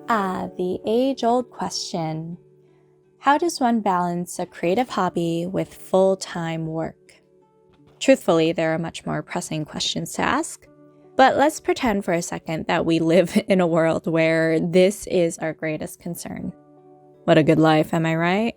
The age-old question. How does one balance a creative hobby with full-time work? Truthfully, there are much more pressing questions to ask, but let's pretend for a second that we live in a world where this is our greatest concern. What a good life, am I right?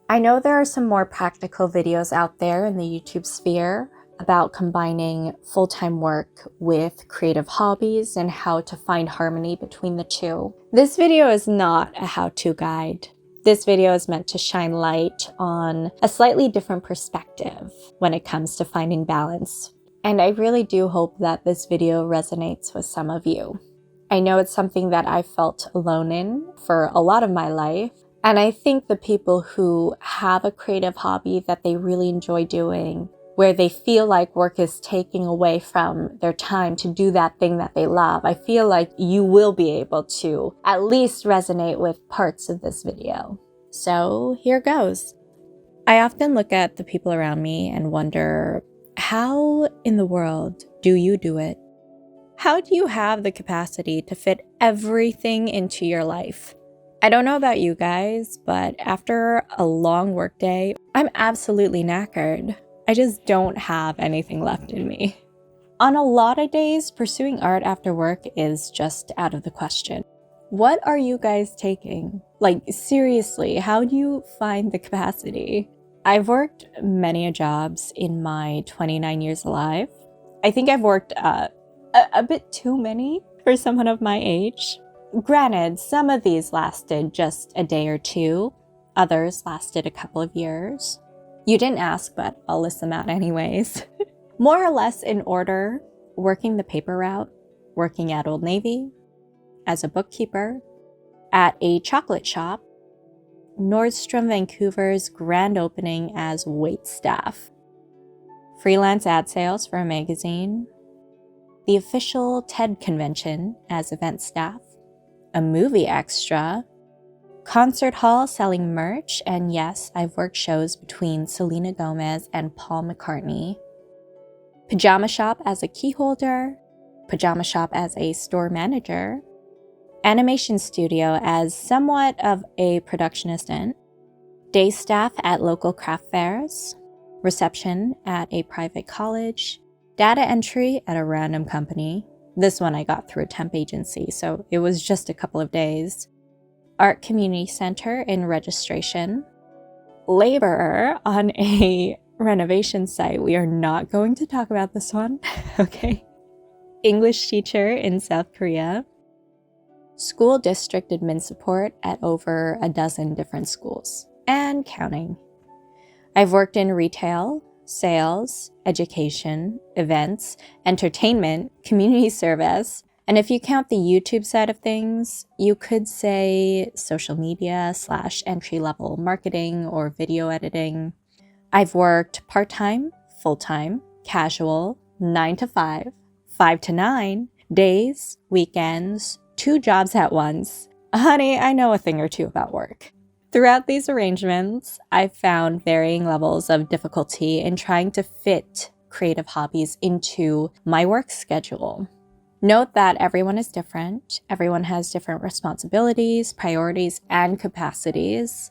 I know there are some more practical videos out there in the YouTube sphere about combining full-time work with creative hobbies and how to find harmony between the two. This video is not a how-to guide. This video is meant to shine light on a slightly different perspective when it comes to finding balance. And I really do hope that this video resonates with some of you. I know it's something that I felt alone in for a lot of my life. And I think the people who have a creative hobby that they really enjoy doing, where they feel like work is taking away from their time to do that thing that they love, I feel like you will be able to at least resonate with parts of this video. So here goes. I often look at the people around me and wonder, how in the world do you do it? How do you have the capacity to fit everything into your life? I don't know about you guys, but after a long workday, I'm absolutely knackered. I just don't have anything left in me. On a lot of days, pursuing art after work is just out of the question. What are you guys taking? Like, seriously, how do you find the capacity? I've worked many jobs in my 29 years alive. I think I've worked a bit too many for someone of my age. Granted, some of these lasted just a day or two. Others lasted a couple of years. You didn't ask, but I'll list them out anyways. More or less in order: working the paper route, working at Old Navy, as a bookkeeper, at a chocolate shop, Nordstrom Vancouver's grand opening as waitstaff, freelance ad sales for a magazine, the official TED convention as event staff, a movie extra, concert hall selling merch, and yes, I've worked shows between Selena Gomez and Paul McCartney, pajama shop as a key holder, pajama shop as a store manager, animation studio as somewhat of a production assistant, day staff at local craft fairs, reception at a private college, data entry at a random company. This one I got through a temp agency, so it was just a couple of days. Art community center in registration. Laborer on a renovation site. We are not going to talk about this one, okay? English teacher in South Korea. School district admin support at over a dozen different schools, and counting. I've worked in retail, sales, education, events, entertainment, community service, and if you count the YouTube side of things, you could say social media / entry-level marketing or video editing. I've worked part-time, full-time, casual, 9 to 5, 5 to 9, days, weekends, 2 jobs at once. Honey, I know a thing or two about work. Throughout these arrangements, I've found varying levels of difficulty in trying to fit creative hobbies into my work schedule. Note that everyone is different. Everyone has different responsibilities, priorities, and capacities.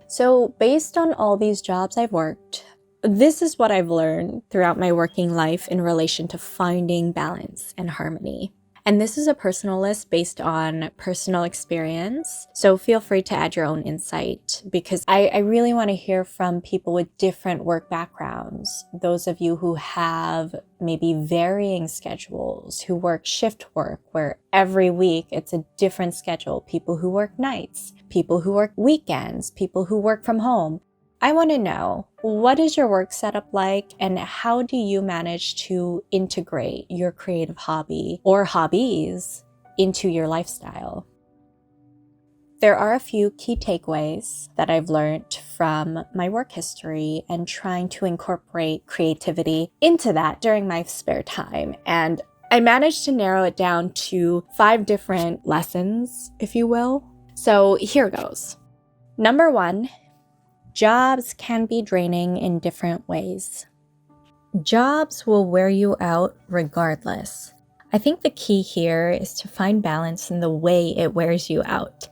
So based on all these jobs I've worked, this is what I've learned throughout my working life in relation to finding balance and harmony. And this is a personal list based on personal experience, so feel free to add your own insight because I really want to hear from people with different work backgrounds. Those of you who have maybe varying schedules, who work shift work where every week it's a different schedule, people who work nights, people who work weekends, people who work from home. I want to know, what is your work setup like and how do you manage to integrate your creative hobby or hobbies into your lifestyle? There are a few key takeaways that I've learned from my work history and trying to incorporate creativity into that during my spare time. And I managed to narrow it down to 5 different lessons, if you will. So here goes. Number 1, jobs can be draining in different ways. Jobs will wear you out regardless. I think the key here is to find balance in the way it wears you out.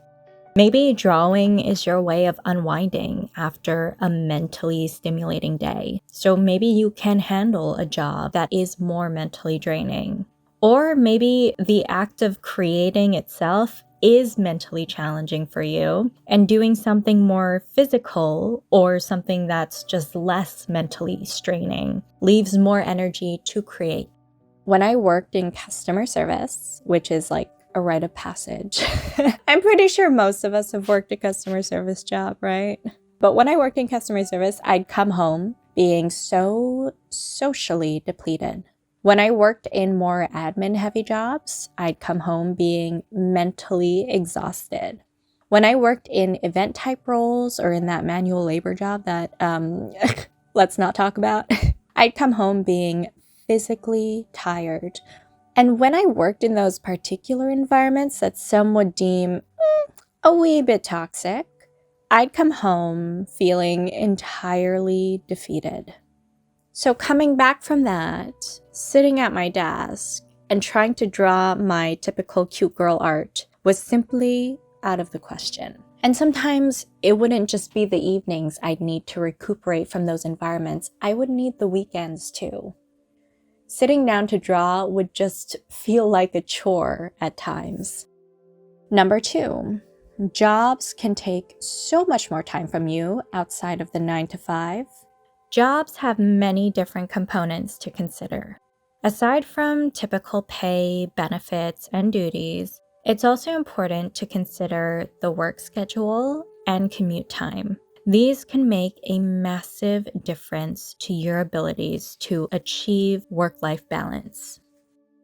Maybe drawing is your way of unwinding after a mentally stimulating day. So maybe you can handle a job that is more mentally draining. Or maybe the act of creating itself is mentally challenging for you, and doing something more physical or something that's just less mentally straining leaves more energy to create. When I worked in customer service, which is like a rite of passage, I'm pretty sure most of us have worked a customer service job, right? But when I worked in customer service, I'd come home being so socially depleted. When I worked in more admin-heavy jobs, I'd come home being mentally exhausted. When I worked in event-type roles or in that manual labor job that, let's not talk about, I'd come home being physically tired. And when I worked in those particular environments that some would deem a wee bit toxic, I'd come home feeling entirely defeated. So coming back from that, sitting at my desk and trying to draw my typical cute girl art was simply out of the question. And sometimes it wouldn't just be the evenings I'd need to recuperate from those environments. I would need the weekends too. Sitting down to draw would just feel like a chore at times. Number 2, jobs can take so much more time from you outside of the 9 to 5. Jobs have many different components to consider. Aside from typical pay, benefits, and duties, it's also important to consider the work schedule and commute time. These can make a massive difference to your abilities to achieve work-life balance.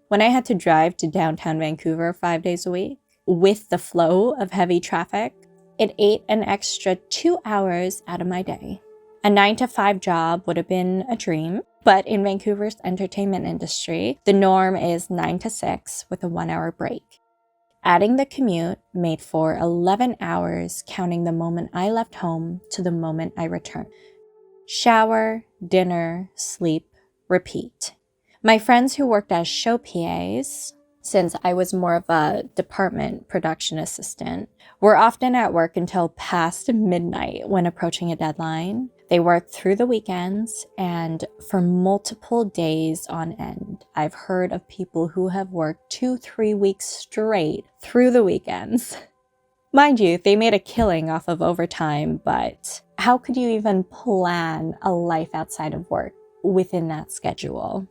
When I had to drive to downtown Vancouver 5 days a week, with the flow of heavy traffic, it ate an extra 2 hours out of my day. A 9 to 5 job would have been a dream, but in Vancouver's entertainment industry, the norm is 9 to 6 with a 1-hour break. Adding the commute made for 11 hours, counting the moment I left home to the moment I returned. Shower, dinner, sleep, repeat. My friends who worked as show PAs, since I was more of a department production assistant, were often at work until past midnight when approaching a deadline. They worked through the weekends and for multiple days on end. I've heard of people who have worked 2-3 weeks straight through the weekends. Mind you, they made a killing off of overtime, but how could you even plan a life outside of work within that schedule?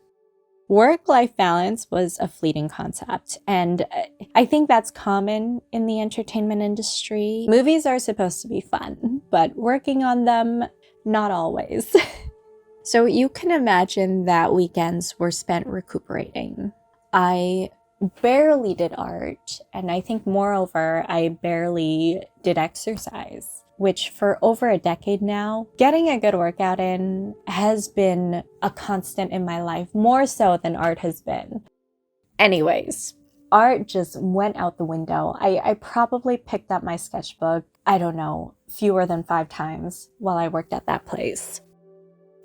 Work-life balance was a fleeting concept, and I think that's common in the entertainment industry. Movies are supposed to be fun, but working on them, not always. So you can imagine that weekends were spent recuperating. I barely did art, and I think moreover, I barely did exercise, which for over a decade now, getting a good workout in has been a constant in my life, more so than art has been. Anyways, art just went out the window. I probably picked up my sketchbook, I don't know, fewer than 5 times while I worked at that place.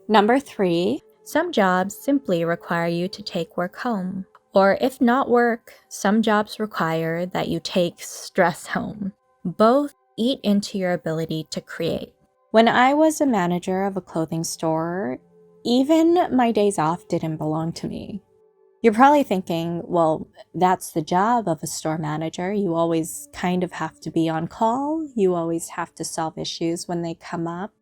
Number 3, some jobs simply require you to take work home. Or if not work, some jobs require that you take stress home. Both eat into your ability to create. When I was a manager of a clothing store, even my days off didn't belong to me. You're probably thinking, well, that's the job of a store manager. You always kind of have to be on call. You always have to solve issues when they come up.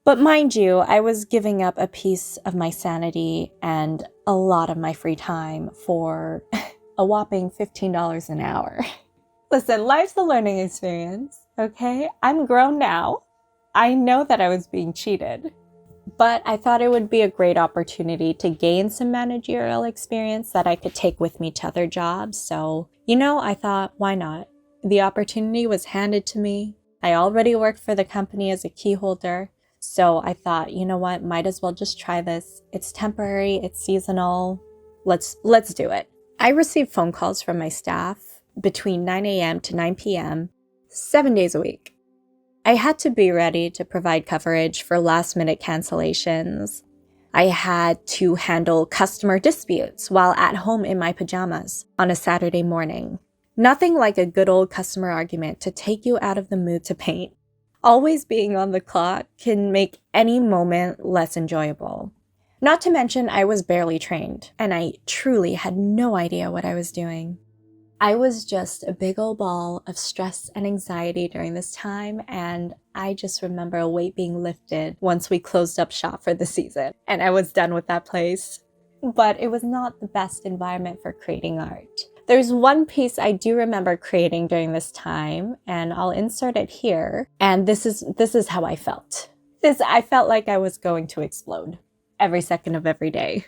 But mind you, I was giving up a piece of my sanity and a lot of my free time for a whopping $15 an hour. Listen, life's a learning experience, okay? I'm grown now. I know that I was being cheated, but I thought it would be a great opportunity to gain some managerial experience that I could take with me to other jobs. So, I thought, why not? The opportunity was handed to me. I already worked for the company as a key holder. So I thought, you know what, might as well just try this. It's temporary, it's seasonal. Let's do it. I received phone calls from my staff between 9 a.m. to 9 p.m., 7 days a week. I had to be ready to provide coverage for last-minute cancellations. I had to handle customer disputes while at home in my pajamas on a Saturday morning. Nothing like a good old customer argument to take you out of the mood to paint. Always being on the clock can make any moment less enjoyable. Not to mention, I was barely trained, and I truly had no idea what I was doing. I was just a big old ball of stress and anxiety during this time, and I just remember a weight being lifted once we closed up shop for the season, and I was done with that place. But it was not the best environment for creating art. There's one piece I do remember creating during this time, and I'll insert it here, and this is how I felt. I felt like I was going to explode every second of every day.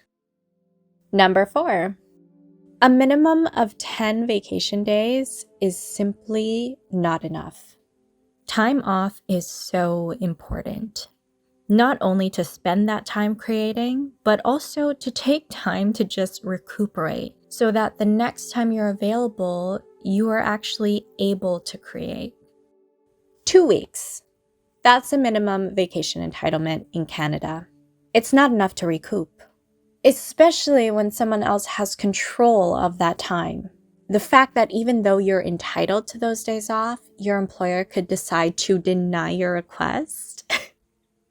Number 4. A minimum of 10 vacation days is simply not enough. Time off is so important. Not only to spend that time creating, but also to take time to just recuperate so that the next time you're available, you are actually able to create. 2 weeks. That's a minimum vacation entitlement in Canada. It's not enough to recoup, especially when someone else has control of that time. The fact that even though you're entitled to those days off, your employer could decide to deny your request.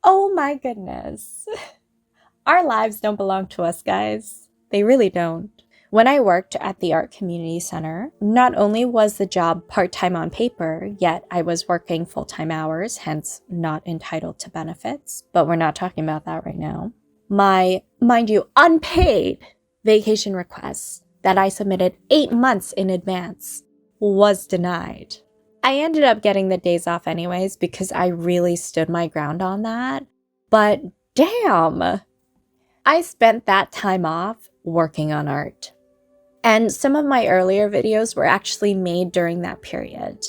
Oh my goodness. Our lives don't belong to us, guys. They really don't. When I worked at the Art Community Center, not only was the job part-time on paper, yet I was working full-time hours, hence not entitled to benefits. But we're not talking about that right now. My, mind you, unpaid vacation request that I submitted 8 months in advance was denied. I ended up getting the days off anyways because I really stood my ground on that. But damn, I spent that time off working on art. And some of my earlier videos were actually made during that period.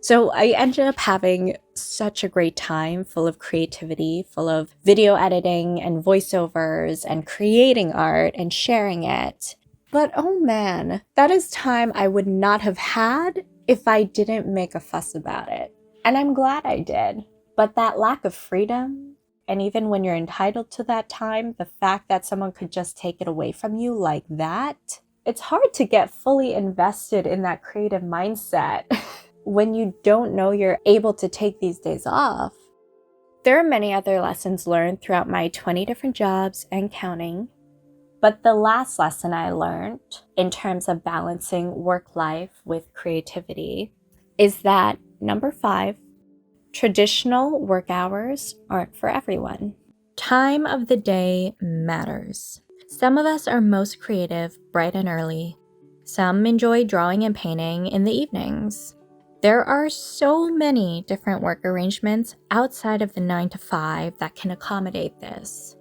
So I ended up having such a great time full of creativity, full of video editing and voiceovers and creating art and sharing it. But oh man, that is time I would not have had if I didn't make a fuss about it. And I'm glad I did. But that lack of freedom, and even when you're entitled to that time, the fact that someone could just take it away from you like that, it's hard to get fully invested in that creative mindset when you don't know you're able to take these days off. There are many other lessons learned throughout my 20 different jobs and counting. But the last lesson I learned in terms of balancing work life with creativity is that, number 5, traditional work hours aren't for everyone. Time of the day matters. Some of us are most creative bright and early. Some enjoy drawing and painting in the evenings. There are so many different work arrangements outside of the 9 to 5 that can accommodate this.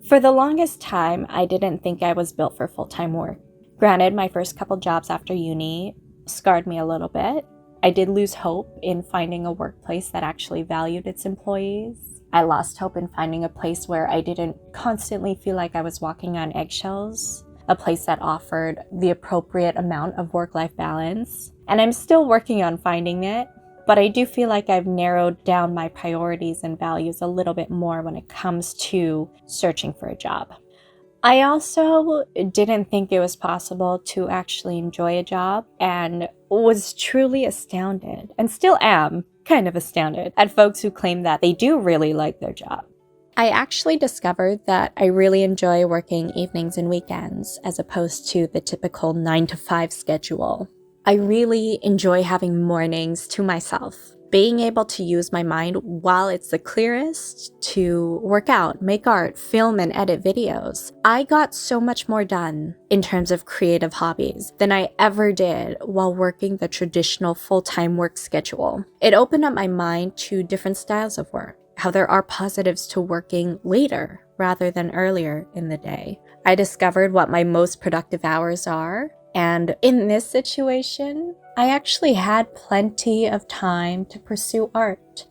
For the longest time, I didn't think I was built for full-time work. Granted, my first couple jobs after uni scarred me a little bit. I did lose hope in finding a workplace that actually valued its employees. I lost hope in finding a place where I didn't constantly feel like I was walking on eggshells, a place that offered the appropriate amount of work-life balance. And I'm still working on finding it, but I do feel like I've narrowed down my priorities and values a little bit more when it comes to searching for a job. I also didn't think it was possible to actually enjoy a job and was truly astounded, and still am kind of astounded, at folks who claim that they do really like their job. I actually discovered that I really enjoy working evenings and weekends as opposed to the typical 9 to 5 schedule. I really enjoy having mornings to myself, being able to use my mind while it's the clearest to work out, make art, film, and edit videos. I got so much more done in terms of creative hobbies than I ever did while working the traditional full-time work schedule. It opened up my mind to different styles of work, how there are positives to working later rather than earlier in the day. I discovered what my most productive hours are. And in this situation, I actually had plenty of time to pursue art.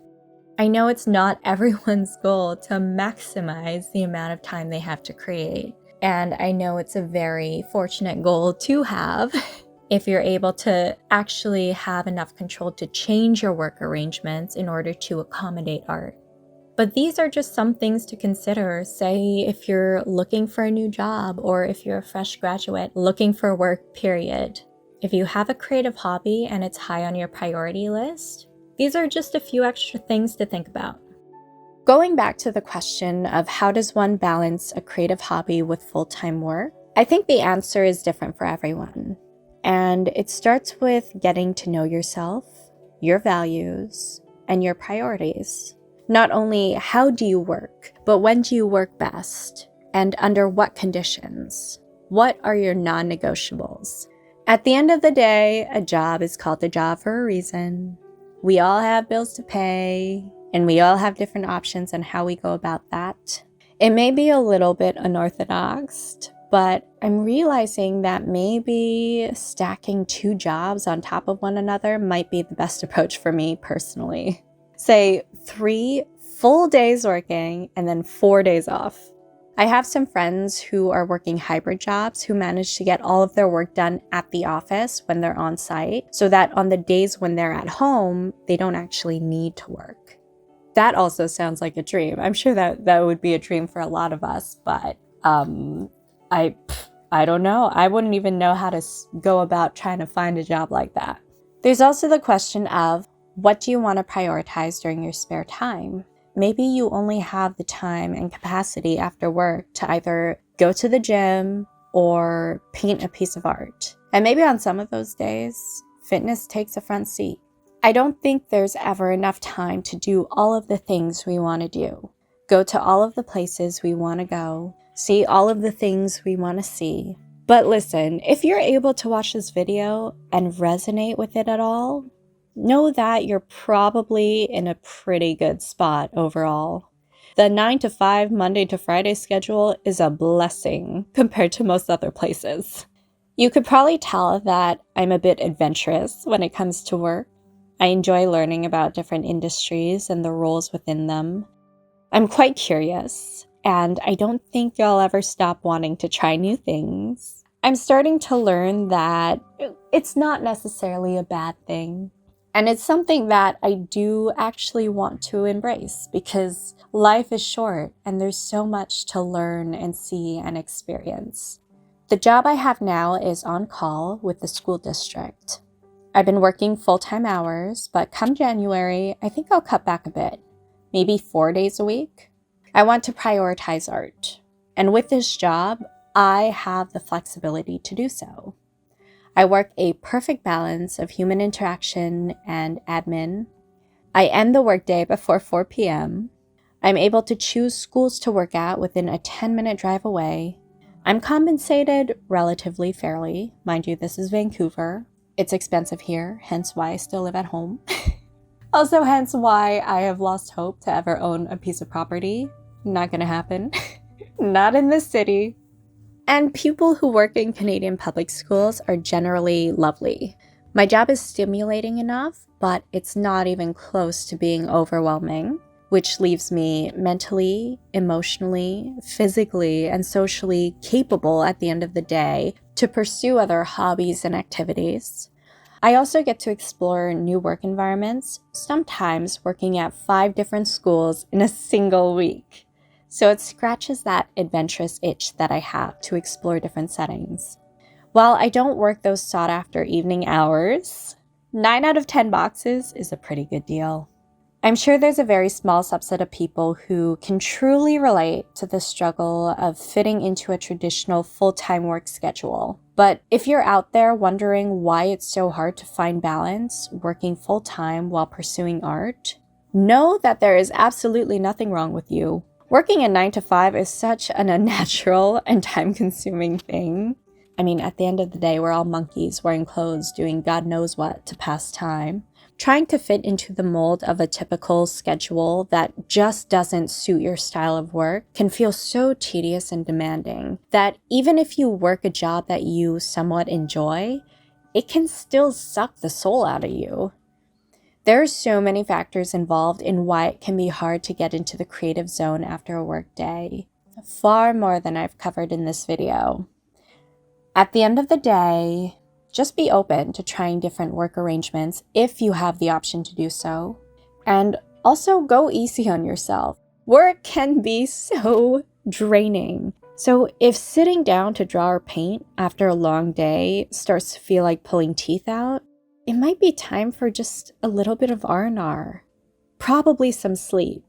I know it's not everyone's goal to maximize the amount of time they have to create. And I know it's a very fortunate goal to have if you're able to actually have enough control to change your work arrangements in order to accommodate art. But these are just some things to consider. Say if you're looking for a new job or if you're a fresh graduate looking for work, period. If you have a creative hobby and it's high on your priority list, these are just a few extra things to think about. Going back to the question of how does one balance a creative hobby with full-time work, I think the answer is different for everyone. And it starts with getting to know yourself, your values, and your priorities. Not only how do you work, but when do you work best? And under what conditions? What are your non-negotiables? At the end of the day, a job is called a job for a reason. We all have bills to pay, and we all have different options on how we go about that. It may be a little bit unorthodox, but I'm realizing that maybe stacking 2 jobs on top of one another might be the best approach for me personally. Say 3 full days working and then 4 days off. I have some friends who are working hybrid jobs who manage to get all of their work done at the office when they're on site, so that on the days when they're at home, they don't actually need to work. That also sounds like a dream. I'm sure that would be a dream for a lot of us, but I don't know. I wouldn't even know how to go about trying to find a job like that. There's also the question of, what do you want to prioritize during your spare time? Maybe you only have the time and capacity after work to either go to the gym or paint a piece of art. And maybe on some of those days, fitness takes a front seat. I don't think there's ever enough time to do all of the things we want to do. Go to all of the places we want to go. See all of the things we want to see. But listen, if you're able to watch this video and resonate with it at all, know that you're probably in a pretty good spot overall. The 9 to 5 Monday to Friday schedule is a blessing compared to most other places. You could probably tell that I'm a bit adventurous when it comes to work. I enjoy learning about different industries and the roles within them. I'm quite curious, and I don't think I'll ever stop wanting to try new things. I'm starting to learn that it's not necessarily a bad thing. And it's something that I do actually want to embrace because life is short and there's so much to learn and see and experience. The job I have now is on call with the school district. I've been working full-time hours, but come January, I think I'll cut back a bit, maybe 4 days a week. I want to prioritize art. And with this job, I have the flexibility to do so. I work a perfect balance of human interaction and admin. I end the workday before 4 p.m. I'm able to choose schools to work at within a 10-minute drive away. I'm compensated relatively fairly. Mind you, this is Vancouver. It's expensive here, hence why I still live at home. Also, hence why I have lost hope to ever own a piece of property. Not gonna happen. Not in this city. And people who work in Canadian public schools are generally lovely. My job is stimulating enough, but it's not even close to being overwhelming, which leaves me mentally, emotionally, physically, and socially capable at the end of the day to pursue other hobbies and activities. I also get to explore new work environments, sometimes working at 5 different schools in a single week. So it scratches that adventurous itch that I have to explore different settings. While I don't work those sought-after evening hours, 9 out of 10 boxes is a pretty good deal. I'm sure there's a very small subset of people who can truly relate to the struggle of fitting into a traditional full-time work schedule. But if you're out there wondering why it's so hard to find balance working full-time while pursuing art, know that there is absolutely nothing wrong with you. Working a 9 to 5 is such an unnatural and time-consuming thing. I mean, at the end of the day, we're all monkeys wearing clothes, doing God knows what to pass time. Trying to fit into the mold of a typical schedule that just doesn't suit your style of work can feel so tedious and demanding that even if you work a job that you somewhat enjoy, it can still suck the soul out of you. There are so many factors involved in why it can be hard to get into the creative zone after a work day, far more than I've covered in this video. At the end of the day, just be open to trying different work arrangements if you have the option to do so. And also go easy on yourself. Work can be so draining. So if sitting down to draw or paint after a long day starts to feel like pulling teeth out, it might be time for just a little bit of R&R, probably some sleep.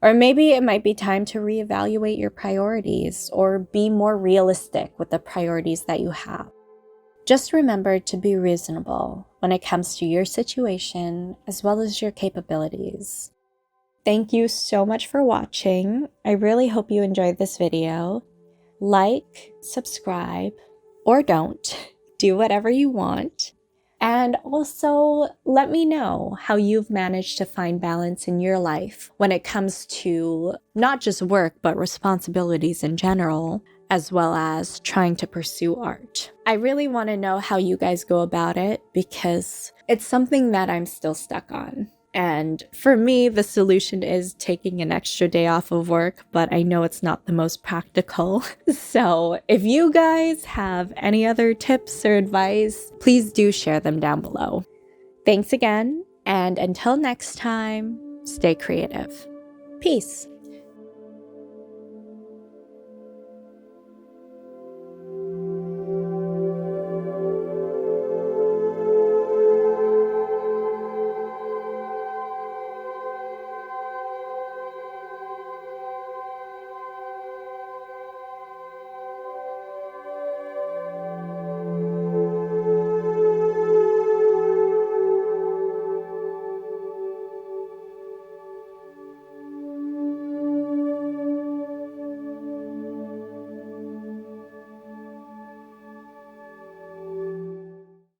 Or maybe it might be time to reevaluate your priorities or be more realistic with the priorities that you have. Just remember to be reasonable when it comes to your situation as well as your capabilities. Thank you so much for watching. I really hope you enjoyed this video. Like, subscribe, or don't. Do whatever you want. And also, let me know how you've managed to find balance in your life when it comes to not just work, but responsibilities in general, as well as trying to pursue art. I really want to know how you guys go about it because it's something that I'm still stuck on. And for me, the solution is taking an extra day off of work, but I know it's not the most practical. So if you guys have any other tips or advice, please do share them down below. Thanks again, and until next time, stay creative. Peace.